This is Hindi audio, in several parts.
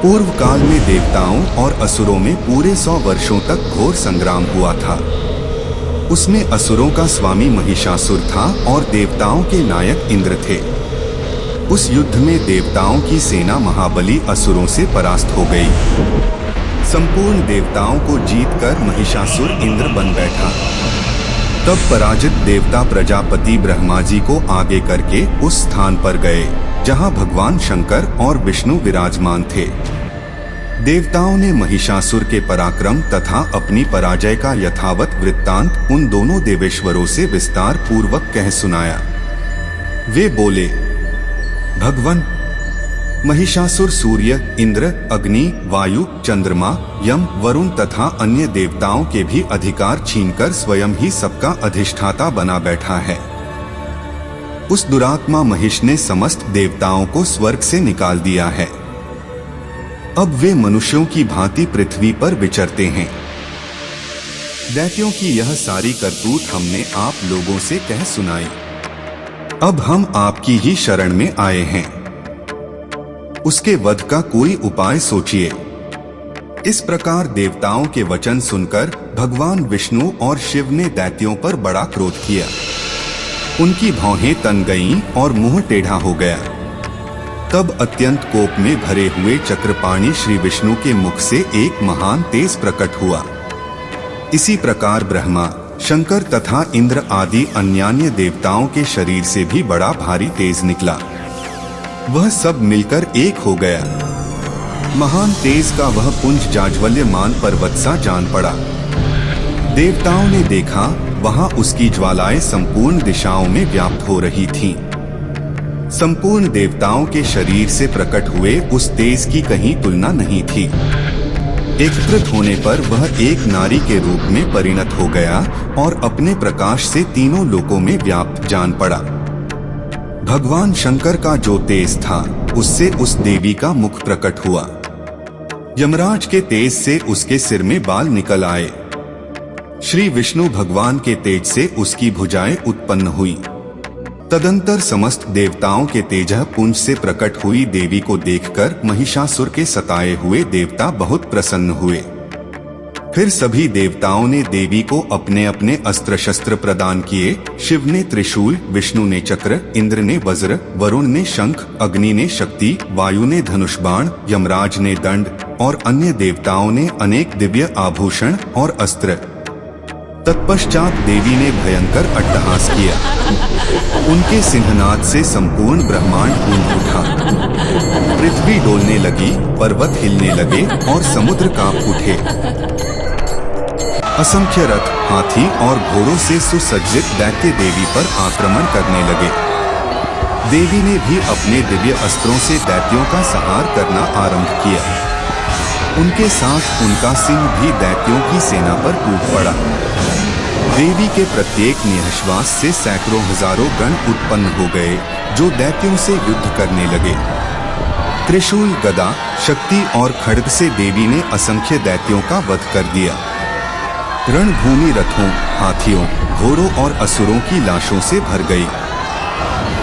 पूर्व काल में देवताओं और असुरों में पूरे 100 वर्षों तक घोर संग्राम हुआ था। उसमें असुरों का स्वामी महिषासुर था और देवताओं के नायक इंद्र थे। उस युद्ध में देवताओं की सेना महाबली असुरों से परास्त हो गई। संपूर्ण देवताओं को जीतकर महिषासुर इंद्र बन बैठा। तब पराजित देवता प्रजापति ब्रह्मा जी को आगे करके उस स्थान पर गए जहां भगवान शंकर और विष्णु विराजमान थे। देवताओं ने महिषासुर के पराक्रम तथा अपनी पराजय का यथावत वृत्तांत उन दोनों देवेश्वरों से विस्तार पूर्वक कह सुनाया। वे बोले, भगवान, महिषासुर सूर्य, इंद्र, अग्नि, वायु, चंद्रमा, यम, वरुण तथा अन्य देवताओं के भी अधिकार छीनकर स्वयं ही सबका अधिष्ठाता बना बैठा है। उस दुरात्मा महिष ने समस्त देवताओं को स्वर्ग से निकाल दिया है। अब वे मनुष्यों की भांति पृथ्वी पर विचरते हैं। दैत्यों की यह सारी करतूत हमने आप लोगों से कह सुनाई। अब हम आपकी ही शरण में आए हैं। उसके वध का कोई उपाय सोचिए। इस प्रकार देवताओं के वचन सुनकर भगवान विष्णु और शिव ने दैत्यों पर बड़ा क्रोध किया। उनकी भौहें तन गईं और मुंह टेढ़ा हो गया। तब अत्यंत कोप में भरे हुए चक्रपाणि श्री विष्णु के मुख से एक महान तेज प्रकट हुआ। इसी प्रकार ब्रह्मा, शंकर तथा इंद्र आदि अन्यान्य देवताओं के शरीर से भी बड़ा भारी तेज निकला। वह सब मिलकर एक हो गया। महान तेज का वह पुंज जाज्वल्यमान पर्वत सा जान पड़ा। देवताओं ने देखा, वहां उसकी ज्वालाएं संपूर्ण दिशाओं में व्याप्त हो रही थीं। संपूर्ण देवताओं के शरीर से प्रकट हुए उस तेज की कहीं तुलना नहीं थी। एकत्रित होने पर वह एक नारी के रूप में परिणत हो गया और अपने प्रकाश से तीनों लोकों में व्याप्त जान पड़ा। भगवान शंकर का जो तेज था, उससे उस देवी का मुख प्रकट हुआ। यमराज के तेज से उसके सिर में बाल निकल आए। श्री विष्णु भगवान के तेज से उसकी भुजाएं उत्पन्न हुई। तदंतर समस्त देवताओं के तेजः पुंज से प्रकट हुई देवी को देखकर महिषासुर के सताए हुए देवता बहुत प्रसन्न हुए। फिर सभी देवताओं ने देवी को अपने अपने अस्त्र शस्त्र प्रदान किए। शिव ने त्रिशूल, विष्णु ने चक्र, इंद्र ने वज्र, वरुण ने शंख, अग्नि ने शक्ति, वायु ने धनुष बाण, यमराज ने दंड और अन्य देवताओं ने अनेक दिव्य आभूषण और अस्त्र। तत्पश्चात देवी ने भयंकर अट्टहास किया। उनके सिंहनाद से संपूर्ण ब्रह्मांड गूंज उठा। पृथ्वी डोलने लगी, पर्वत हिलने लगे और समुद्र कांप उठे। असंख्य रथ, हाथी और घोड़ों से सुसज्जित दैत्य देवी पर आक्रमण करने लगे। देवी ने भी अपने दिव्य अस्त्रों से दैत्यों का संहार करना आरंभ किया। उनके साथ उनका सिंह भी दैत्यों की सेना पर टूट पड़ा। देवी के प्रत्येक निःश्वास से सैकड़ों हजारों गण उत्पन्न हो गए, जो दैत्यों से युद्ध करने लगे। त्रिशूल, गदा, शक्ति और खड्ग से देवी ने असंख्य दैत्यों का वध कर दिया। रणभूमि रथों, हाथियों, घोड़ों और असुरों की लाशों से भर गई।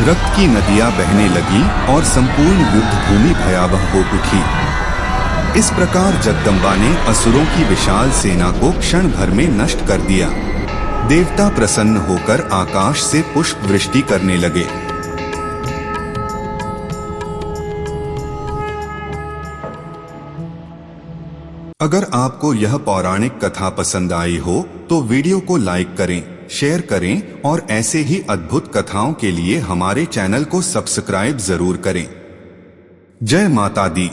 रक्त की नदियां बहने लगी और संपूर्ण युद्ध भूमि भयावह हो उठी। इस प्रकार जगदम्बा ने असुरों की विशाल सेना को क्षण भर में नष्ट कर दिया। देवता प्रसन्न होकर आकाश से पुष्प वृष्टि करने लगे। अगर आपको यह पौराणिक कथा पसंद आई हो तो वीडियो को लाइक करें, शेयर करें और ऐसे ही अद्भुत कथाओं के लिए हमारे चैनल को सब्सक्राइब जरूर करें। जय माता दी।